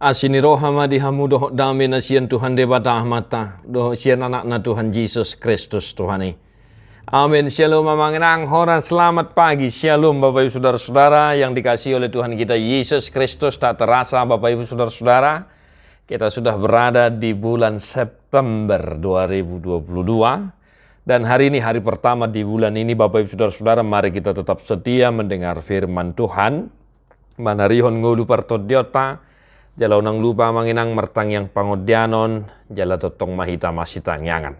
Asini rohama dihamu doh dami nasian Tuhan debata ahmata doh sian anakna Tuhan Yesus Kristus Tuhani. Amin. Shalom mamanginang hora selamat pagi. Shalom Bapak Ibu Saudara-saudara yang dikasihi oleh Tuhan kita Yesus Kristus. Tak terasa Bapak Ibu Saudara-saudara, kita sudah berada di bulan September 2022. Dan hari ini hari pertama di bulan ini Bapak Ibu Saudara-saudara, mari kita tetap setia mendengar firman Tuhan. Manarihon ngulu partodiota, jala unang lupa manginang mertang yang pangodianon, jala totong mahita masita nyangan.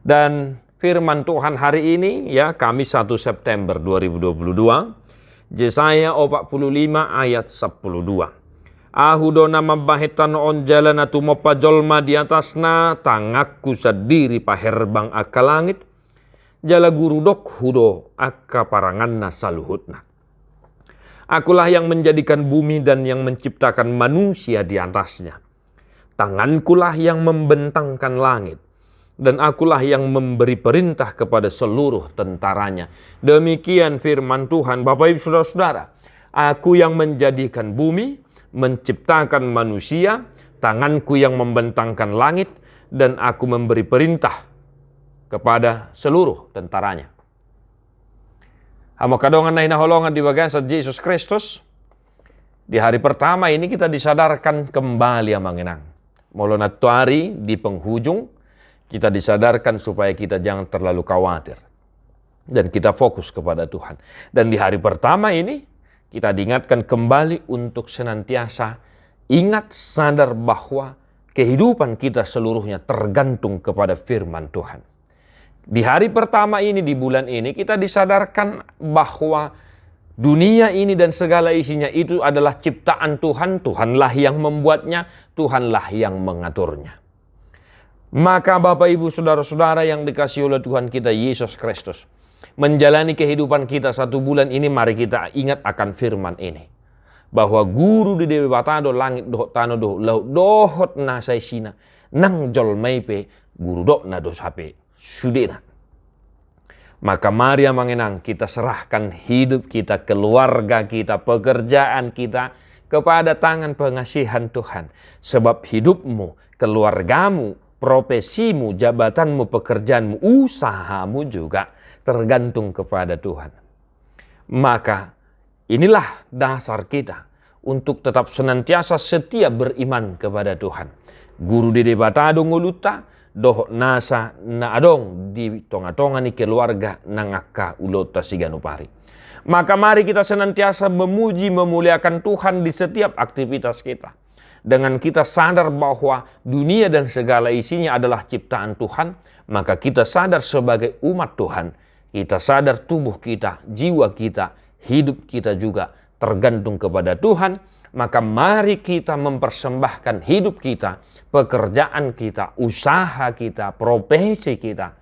Dan firman Tuhan hari ini ya Kamis 1 September 2022, Yesaya 45 ayat 12. Ahudona mabahetan on jalan atu mopajolma di atasna, tangakku sadiri paherbang aka langit, jala gurudok hudo aka paranganna saluhutna. Akulah yang menjadikan bumi dan yang menciptakan manusia di atasnya. Tangankulah yang membentangkan langit, dan akulah yang memberi perintah kepada seluruh tentaranya. Demikian firman Tuhan. Bapak Ibu Saudara-saudara, aku yang menjadikan bumi, menciptakan manusia, tanganku yang membentangkan langit, dan aku memberi perintah kepada seluruh tentaranya. Amo kadongan na hinaholongan di bagian sa Yesus Kristus. Di hari pertama ini kita disadarkan kembali ang manginang. Mula na tuari di penghujung, kita disadarkan supaya kita jangan terlalu khawatir. Dan kita fokus kepada Tuhan. Dan di hari pertama ini, kita diingatkan kembali untuk senantiasa ingat sadar bahwa kehidupan kita seluruhnya tergantung kepada firman Tuhan. Di hari pertama ini, di bulan ini, kita disadarkan bahwa dunia ini dan segala isinya itu adalah ciptaan Tuhan. Tuhanlah yang membuatnya, Tuhanlah yang mengaturnya. Maka Bapak Ibu Saudara-saudara yang dikasihi oleh Tuhan kita Yesus Kristus, menjalani kehidupan kita 1 bulan ini, mari kita ingat akan firman ini. Bahwa guru di dewi batado langit dohot tano doh laut dohot na saisina nang jol maipe guru dok na do sape sudena. Maka mari manginang kita serahkan hidup kita, keluarga kita, pekerjaan kita kepada tangan pengasihan Tuhan. Sebab hidupmu, keluargamu, profesimu, jabatanmu, pekerjaanmu, usahamu juga tergantung kepada Tuhan. Maka inilah dasar kita untuk tetap senantiasa setia beriman kepada Tuhan. Guru di debatado nguluta, doh nasa na adong di tonga-tonga ni keluarga nangaka ulota siganupari. Maka mari kita senantiasa memuji memuliakan Tuhan di setiap aktivitas kita. Dengan kita sadar bahwa dunia dan segala isinya adalah ciptaan Tuhan, maka kita sadar sebagai umat Tuhan, kita sadar tubuh kita, jiwa kita, hidup kita juga tergantung kepada Tuhan. Maka mari kita mempersembahkan hidup kita, pekerjaan kita, usaha kita, profesi kita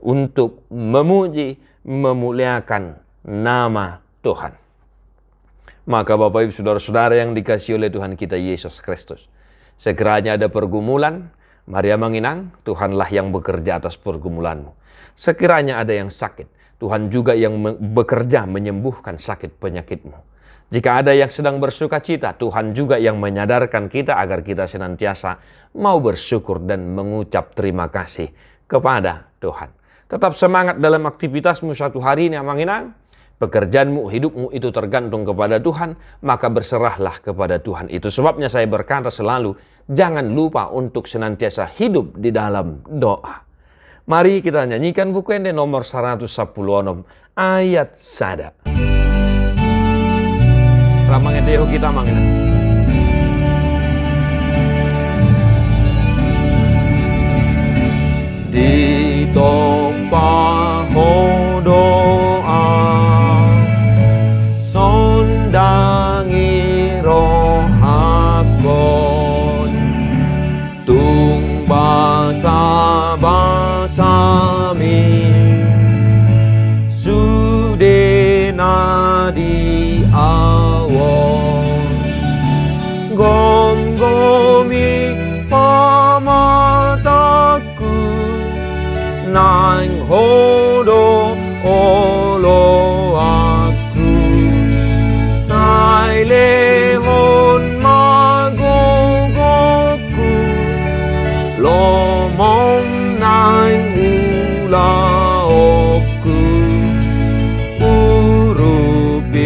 untuk memuji, memuliakan nama Tuhan. Maka Bapak Ibu Saudara-saudara yang dikasihi oleh Tuhan kita Yesus Kristus, sekiranya ada pergumulan, mari manginang, Tuhanlah yang bekerja atas pergumulanmu. Sekiranya ada yang sakit, Tuhan juga yang bekerja menyembuhkan sakit penyakitmu. Jika ada yang sedang bersuka cita, Tuhan juga yang menyadarkan kita agar kita senantiasa mau bersyukur dan mengucap terima kasih kepada Tuhan. Tetap semangat dalam aktivitasmu satu hari ini, manginang. Pekerjaanmu, hidupmu itu tergantung kepada Tuhan, maka berserahlah kepada Tuhan. Itu sebabnya saya berkata selalu, jangan lupa untuk senantiasa hidup di dalam doa. Mari kita nyanyikan buku ende nomor 110 ayat sada. Ramang edeho kita mangina. Di topa doa sondangi rohakon tung basa-basami sudena di gom-gomi pamataku nang hodo olo aku say mong nang ulaoku urupitata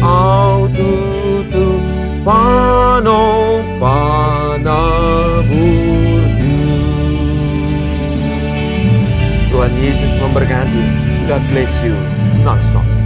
aututu pano panabudhu. Tuhan Yesus memberkati. God bless you non-stop.